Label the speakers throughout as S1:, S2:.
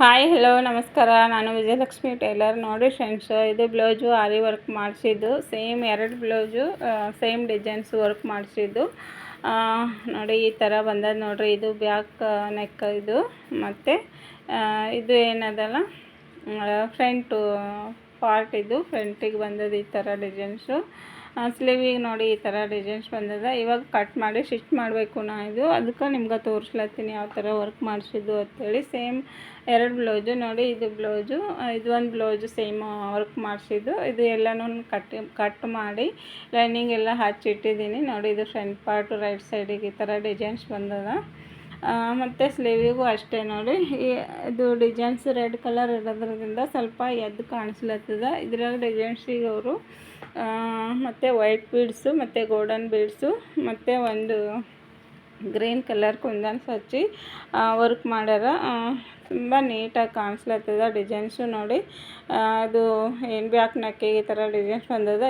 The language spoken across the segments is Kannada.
S1: ಹಾಯ್ ಹಲೋ ನಮಸ್ಕಾರ. ನಾನು ವಿಜಯಲಕ್ಷ್ಮಿ ಟೈಲರ್. ನೋಡಿ ಫ್ರೆಂಡ್ಸ್, ಇದು ಬ್ಲೌಸು ಆರಿ ವರ್ಕ್ ಮಾಡಿಸಿದ್ದು. ಸೇಮ್ ಎರಡು ಬ್ಲೌಸು ಸೇಮ್ ಡಿಸೈನ್ಸ್ ವರ್ಕ್ ಮಾಡಿಸಿದ್ದು. ನೋಡಿ ಈ ಥರ ಬಂದದ್ದು ನೋಡಿರಿ. ಇದು ಬ್ಯಾಕ್ ನೆಕ್ ಇದು, ಮತ್ತು ಇದು ಏನದಲ್ಲ ಫ್ರಂಟು ಪಾರ್ಟ್, ಇದು ಫ್ರಂಟಿಗೆ ಬಂದದ್ದು ಈ ಥರ ಡಿಸೈನ್ಸು. ಸ್ಲೀವಿಗೆ ನೋಡಿ ಈ ಥರ ಡಿಸೈನ್ಸ್ ಬಂದದ. ಇವಾಗ ಕಟ್ ಮಾಡಿ ಸ್ಟಿಚ್ ಮಾಡಬೇಕು ಇದು. ಅದಕ್ಕೆ ನಿಮ್ಗೆ ತೋರಿಸ್ಲತ್ತೀನಿ ಯಾವ ಥರ ವರ್ಕ್ ಮಾಡಿಸಿದ್ದು ಅಂಥೇಳಿ. ಸೇಮ್ ಎರಡು ಬ್ಲೌಸು ನೋಡಿ. ಇದು ಬ್ಲೌಸು, ಇದು ಒಂದು ಬ್ಲೌಸು ಸೇಮ್ ವರ್ಕ್ ಮಾಡಿಸಿದ್ದು. ಇದು ಎಲ್ಲನೂ ಕಟ್ ಮಾಡಿ ಲೈನಿಂಗ್ ಎಲ್ಲ ಹಚ್ಚಿಟ್ಟಿದ್ದೀನಿ ನೋಡಿ. ಇದು ಫ್ರಂಟ್ ಪಾರ್ಟು ರೈಟ್ ಸೈಡಿಗೆ ಈ ಥರ ಡಿಸೈನ್ಸ್ ಬಂದದ. ಮತ್ತು ಸ್ಲೀವಿಗೂ ಅಷ್ಟೇ ನೋಡಿ. ಇದು ಡಿಸೈನ್ಸ್ ರೆಡ್ ಕಲರ್ ಇರೋದ್ರಿಂದ ಸ್ವಲ್ಪ ಎದ್ದು ಕಾಣಿಸ್ಲತ್ತದ. ಇದ್ರಾಗ ಡಿಸೈನ್ಸಿಗೆ ಅವರು ಮತ್ತು ವೈಟ್ ಬೀಡ್ಸು ಮತ್ತು ಗೋಲ್ಡನ್ ಬೀಡ್ಸು ಮತ್ತು ಒಂದು ಗ್ರೀನ್ ಕಲರ್ ಕುಂದನ್ಸ್ ಹಚ್ಚಿ ವರ್ಕ್ ಮಾಡ್ಯಾರ. ತುಂಬ ನೀಟಾಗಿ ಕಾಣಿಸ್ಲತ್ತದ ಡಿಸೈನ್ಸು ನೋಡಿ. ಅದು ಏನು ಬ್ಯಾಕ್ ನೆಕ್ಕಿಗೆ ಈ ಥರ ಡಿಸೈನ್ಸ್ ಬಂದದ.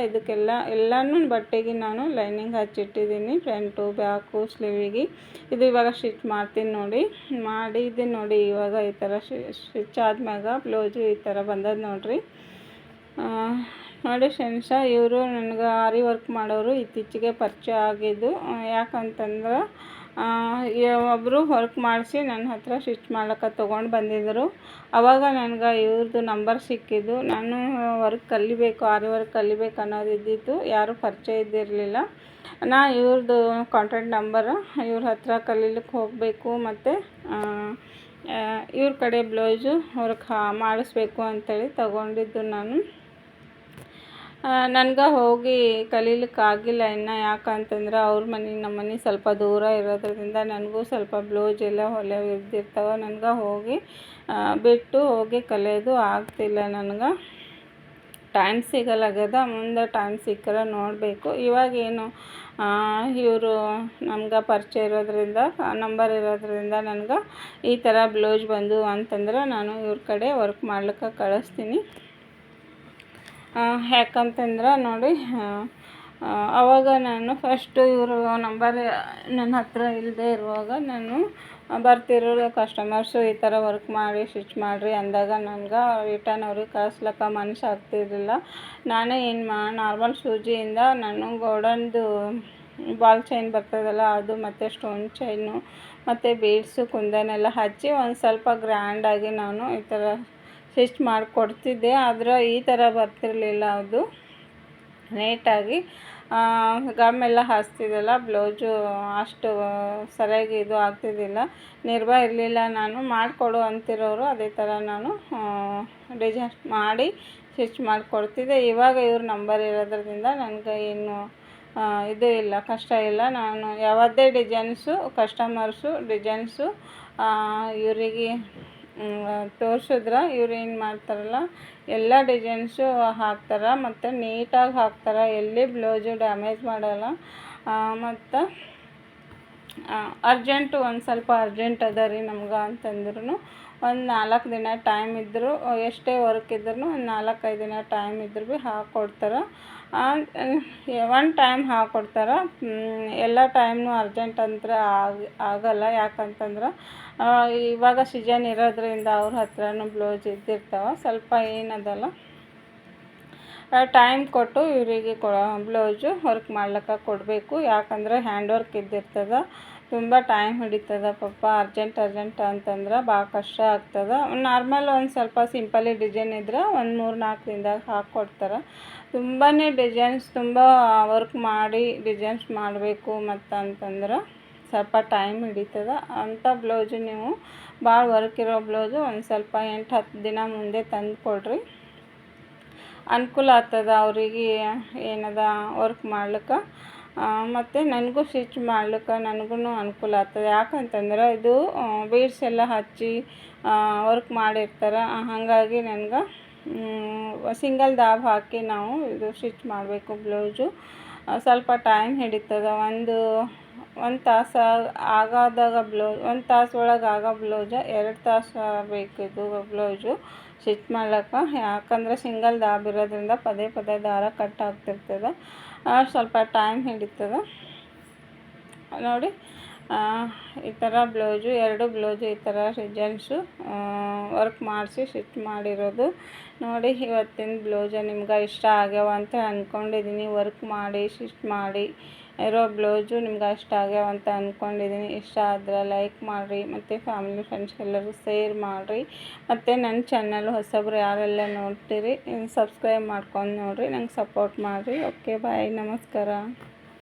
S1: ಎಲ್ಲನೂ ಬಟ್ಟೆಗೆ ನಾನು ಲೈನಿಂಗ್ ಹಚ್ಚಿಟ್ಟಿದ್ದೀನಿ, ಫ್ರಂಟು ಬ್ಯಾಕು ಸ್ಲೀವಿಗೆ. ಇದು ಇವಾಗ ಸ್ಟಿಚ್ ಮಾಡ್ತೀನಿ ನೋಡಿ. ಮಾಡಿದ್ದೀನಿ ನೋಡಿ. ಇವಾಗ ಈ ಥರ ಸ್ಟಿಚ್ ಆದ್ಮ್ಯಾಗ ಬ್ಲೌಸು ಈ ಥರ ಬಂದದ್ದು ನೋಡಿರಿ. ನೋಡಿ ಫ್ರೆಂಡ್ಸ, ಇವರು ನನಗೆ ಆರಿ ವರ್ಕ್ ಮಾಡೋರು ಇತ್ತೀಚೆಗೆ ಪರಿಚಯ ಆಗಿದ್ದು. ಯಾಕಂತಂದ್ರೆ ಒಬ್ಬರು ವರ್ಕ್ ಮಾಡಿಸಿ ನನ್ನ ಹತ್ರ ಸ್ಟಿಚ್ ಮಾಡ್ಲಿಕ್ಕೆ ತೊಗೊಂಡು ಬಂದಿದ್ದರು. ಆವಾಗ ನನಗೆ ಇವ್ರದ್ದು ನಂಬರ್ ಸಿಕ್ಕಿದ್ದು. ನಾನು ವರ್ಕ್ ಕಲಿಬೇಕು, ಆರಿ ವರ್ಕ್ ಕಲಿಬೇಕು ಅನ್ನೋದು ಇದ್ದಿತ್ತು. ಯಾರೂ ಪರಿಚಯ ಇದ್ದಿರಲಿಲ್ಲ. ಇವ್ರದ್ದು ಕಾಂಟ್ಯಾಕ್ಟ್ ನಂಬರ್, ಇವ್ರ ಹತ್ರ ಕಲೀಲಿಕ್ಕೆ ಹೋಗಬೇಕು ಮತ್ತು ಇವ್ರ ಕಡೆ ಬ್ಲೌಸು ವರ್ಕ್ ಮಾಡಿಸ್ಬೇಕು ಅಂಥೇಳಿ ತಗೊಂಡಿದ್ದು ನಾನು. ನನಗೆ ಹೋಗಿ ಕಲೀಲಿಕ್ಕಾಗಿಲ್ಲ ಇನ್ನು. ಯಾಕಂತಂದ್ರೆ ಅವ್ರ ಮನೆ ನಮ್ಮ ಮನೆ ಸ್ವಲ್ಪ ದೂರ ಇರೋದ್ರಿಂದ ನನಗೂ ಸ್ವಲ್ಪ ಬ್ಲೌಸ್ ಎಲ್ಲ ಹೊಲಿಯವು ಇದ್ದಿರ್ತಾವೆ. ನನಗೆ ಹೋಗಿ ಬಿಟ್ಟು ಹೋಗಿ ಕಲಿಯೋದು ಆಗ್ತಿಲ್ಲ. ನನಗೆ ಟೈಮ್ ಸಿಗಲಾಗ್ಯದ. ಮುಂದೆ ಟೈಮ್ ಸಿಕ್ಕರೆ ನೋಡಬೇಕು. ಇವಾಗೇನು ಇವರು ನಮ್ಗೆ ಪರಿಚಯ ಇರೋದ್ರಿಂದ, ನಂಬರ್ ಇರೋದ್ರಿಂದ ನನಗೆ ಈ ಥರ ಬ್ಲೌಸ್ ಬಂದು ಅಂತಂದ್ರೆ ನಾನು ಇವ್ರ ಕಡೆ ವರ್ಕ್ ಮಾಡ್ಲಿಕ್ಕೆ ಕಳಿಸ್ತೀನಿ. ಯಾಕಂತಂದ್ರೆ ನೋಡಿ, ಆವಾಗ ನಾನು ಫಸ್ಟು ಇವರು ನಂಬರ್ ನನ್ನ ಹತ್ರ ಇಲ್ಲದೆ ಇರುವಾಗ ನಾನು ಬರ್ತಿರೋ ಕಸ್ಟಮರ್ಸು ಈ ಥರ ವರ್ಕ್ ಮಾಡಿ ಸ್ಟಿಚ್ ಮಾಡಿರಿ ಅಂದಾಗ ನನಗೆ ರಿಟರ್ನ್ ಅವ್ರಿಗೆ ಕಳಿಸ್ಲಿಕ್ಕೆ ಮನಸ್ಸು ಆಗ್ತಿರಲಿಲ್ಲ. ನಾನೇ ನಾರ್ಮಲ್ ಸೂಜಿಯಿಂದ ನಾನು ಗೋಲ್ಡನ್ದು ಬಾಲ್ ಚೈನ್ ಬರ್ತದಲ್ಲ ಅದು, ಮತ್ತು ಸ್ಟೋನ್ ಚೈನು ಮತ್ತು ಬೀಡ್ಸು ಕುಂದನೆಲ್ಲ ಹಚ್ಚಿ ಒಂದು ಸ್ವಲ್ಪ ಗ್ರ್ಯಾಂಡಾಗಿ ನಾನು ಈ ಥರ ಸ್ಟಿಚ್ ಮಾಡಿಕೊಡ್ತಿದ್ದೆ. ಆದರೆ ಈ ಥರ ಬರ್ತಿರಲಿಲ್ಲ. ಅದು ನೀಟಾಗಿ ಗಮ್ಮೆಲ್ಲ ಹಾಸ್ತಿದ್ದಲ್ಲ, ಬ್ಲೌಸು ಅಷ್ಟು ಸರಿಯಾಗಿ ಇದು ಆಗ್ತಿದ್ದಿಲ್ಲ, ನಿರ್ಭಯ ಇರಲಿಲ್ಲ. ನಾನು ಮಾಡಿಕೊಡು ಅಂತಿರೋರು ಅದೇ ಥರ ನಾನು ಡಿಸೈನ್ಸ್ ಮಾಡಿ ಸ್ಟಿಚ್ ಮಾಡಿಕೊಡ್ತಿದ್ದೆ. ಇವಾಗ ಇವ್ರ ನಂಬರ್ ಇರೋದ್ರಿಂದ ನನಗೆ ಏನು ಇದು ಇಲ್ಲ, ಕಷ್ಟ ಇಲ್ಲ. ನಾನು ಯಾವುದೇ ಡಿಸೈನ್ಸು ಕಸ್ಟಮರ್ಸು ಡಿಸೈನ್ಸು ಇವರಿಗೆ ತೋರಿಸಿದ್ರೆ ಇವ್ರು ಏನು ಮಾಡ್ತಾರಲ್ಲ ಎಲ್ಲ ಡಿಸೈನ್ಸು ಹಾಕ್ತಾರೆ ಮತ್ತು ನೀಟಾಗಿ ಹಾಕ್ತಾರೆ. ಎಲ್ಲಿ ಬ್ಲೌಸು ಡ್ಯಾಮೇಜ್ ಮಾಡಲ್ಲ. ಮತ್ತು ಅರ್ಜೆಂಟು ಒಂದು ಸ್ವಲ್ಪ ಅರ್ಜೆಂಟ್ ಅದ ರೀ ನಮ್ಗೆ ಅಂತಂದ್ರೂ ಒಂದು 4 ದಿನ ಟೈಮ್ ಇದ್ದರೂ, ಎಷ್ಟೇ ವರ್ಕ್ ಇದ್ರೂ ಒಂದು 4-5 ದಿನ ಟೈಮ್ ಇದ್ರೂ ಭೀ ಹಾಕ್ಕೊಡ್ತಾರೆ. One time ಹಾಕ್ಕೊಡ್ತಾರೆ. ಎಲ್ಲ ಟೈಮ್ನು ಅರ್ಜೆಂಟ್ ಅಂದ್ರೆ ಆಗಲ್ಲ. ಯಾಕಂತಂದ್ರೆ ಇವಾಗ ಸೀಸನ್ ಇರೋದ್ರಿಂದ ಅವ್ರ ಹತ್ರನೂ ಬ್ಲೌಸ್ ಇದ್ದಿರ್ತಾವೆ. ಸ್ವಲ್ಪ ಏನದಲ್ಲ ಟೈಮ್ ಕೊಟ್ಟು ಇವರಿಗೆ ಬ್ಲೌಸು ವರ್ಕ್ ಮಾಡ್ಲಿಕ್ಕೆ ಕೊಡಬೇಕು. ಯಾಕಂದರೆ ಹ್ಯಾಂಡ್ ವರ್ಕ್ ಇದ್ದಿರ್ತದೆ, ತುಂಬ ಟೈಮ್ ಹಿಡಿತದ. ಪಾಪ ಅರ್ಜೆಂಟ್ ಅಂತಂದ್ರೆ ಭಾಳ ಕಷ್ಟ ಆಗ್ತದೆ. ನಾರ್ಮಲ್ ಒಂದು ಸ್ವಲ್ಪ ಸಿಂಪಲಿ ಡಿಸೈನ್ ಇದ್ರೆ ಒಂದು 3-4 ದಿನದಾಗ ಹಾಕ್ಕೊಡ್ತಾರೆ. ತುಂಬಾ ಡಿಸೈನ್ಸ್ ತುಂಬ ವರ್ಕ್ ಮಾಡಿ ಡಿಸೈನ್ಸ್ ಮಾಡಬೇಕು ಮತ್ತು ಅಂತಂದ್ರೆ ಸ್ವಲ್ಪ ಟೈಮ್ ಹಿಡಿತದ. ಅಂಥ ಬ್ಲೌಸು ನೀವು ಭಾಳ ವರ್ಕ್ ಇರೋ ಬ್ಲೌಸು ಒಂದು ಸ್ವಲ್ಪ 8-10 ದಿನ ಮುಂದೆ ತಂದು ಕೊಡ್ರಿ. ಅನುಕೂಲ ಆಗ್ತದ ಅವರಿಗೆ ಏನದ ವರ್ಕ್ ಮಾಡ್ಲಿಕ್ಕೆ, ಮತ್ತು ನನಗೂ ಸ್ಟಿಚ್ ಮಾಡ್ಲಿಕ್ಕೆ ನನಗೂ ಅನುಕೂಲ ಆಗ್ತದೆ. ಯಾಕಂತಂದ್ರೆ ಇದು ಬೀಡ್ಸ್ ಎಲ್ಲ ಹಚ್ಚಿ ವರ್ಕ್ ಮಾಡಿರ್ತಾರೆ. ಹಾಗಾಗಿ ನನಗೆ ಸಿಂಗಲ್ ದಾಬ್ ಹಾಕಿ ನಾವು ಇದು ಸ್ಟಿಚ್ ಮಾಡಬೇಕು ಬ್ಲೌಸು. ಸ್ವಲ್ಪ ಟೈಮ್ ಹಿಡಿತದೆ. ಒಂದು ತಾಸು ಆಗಾದಾಗ ಬ್ಲೌಸ್, 1 ತಾಸು ಒಳಗೆ ಆಗೋ ಬ್ಲೌಸ 2 ತಾಸು ಬೇಕು ಇದು ಬ್ಲೌಸು ಸ್ಟಿಚ್ ಮಾಡ್ಲಿಕ್ಕೆ. ಯಾಕಂದರೆ ಸಿಂಗಲ್ ದಾಬ್ ಇರೋದ್ರಿಂದ ಪದೇ ಪದೇ ದಾರ ಕಟ್ ಆಗ್ತಿರ್ತದೆ, ಸ್ವಲ್ಪ ಟೈಮ್ ಹಿಡಿತದೆ ನೋಡಿ. ಈ ಥರ ಬ್ಲೌಸು, 2 ಬ್ಲೌಸು ಈ ಥರ ಡಿಸೈನ್ಸು ವರ್ಕ್ ಮಾಡಿಸಿ ಸ್ಟಿಚ್ ಮಾಡಿರೋದು. ನೋಡಿ ಇವತ್ತಿನ ಬ್ಲೌಸ ನಿಮ್ಗೆ ಇಷ್ಟ ಆಗ್ಯಾವ ಅಂತ ಅಂದ್ಕೊಂಡಿದ್ದೀನಿ. ವರ್ಕ್ ಮಾಡಿ ಸ್ಟಿಚ್ ಮಾಡಿ ಇರೋ ಬ್ಲೌಸು ನಿಮ್ಗೆ ಇಷ್ಟ ಆಗ್ಯಾವ ಅಂತ ಅಂದ್ಕೊಂಡಿದ್ದೀನಿ. ಇಷ್ಟ ಆದರೆ ಲೈಕ್ ಮಾಡಿರಿ ಮತ್ತು ಫ್ಯಾಮಿಲಿ ಫ್ರೆಂಡ್ಸ್ ಎಲ್ಲರೂ ಶೇರ್ ಮಾಡಿರಿ. ಮತ್ತು ನನ್ನ ಚಾನಲ್ ಹೊಸಬ್ರು ಯಾರೆಲ್ಲ ನೋಡ್ತೀರಿ ಸಬ್ಸ್ಕ್ರೈಬ್ ಮಾಡ್ಕೊಂಡು ನೋಡಿರಿ, ನಂಗೆ ಸಪೋರ್ಟ್ ಮಾಡಿರಿ. ಓಕೆ ಬಾಯ್, ನಮಸ್ಕಾರ.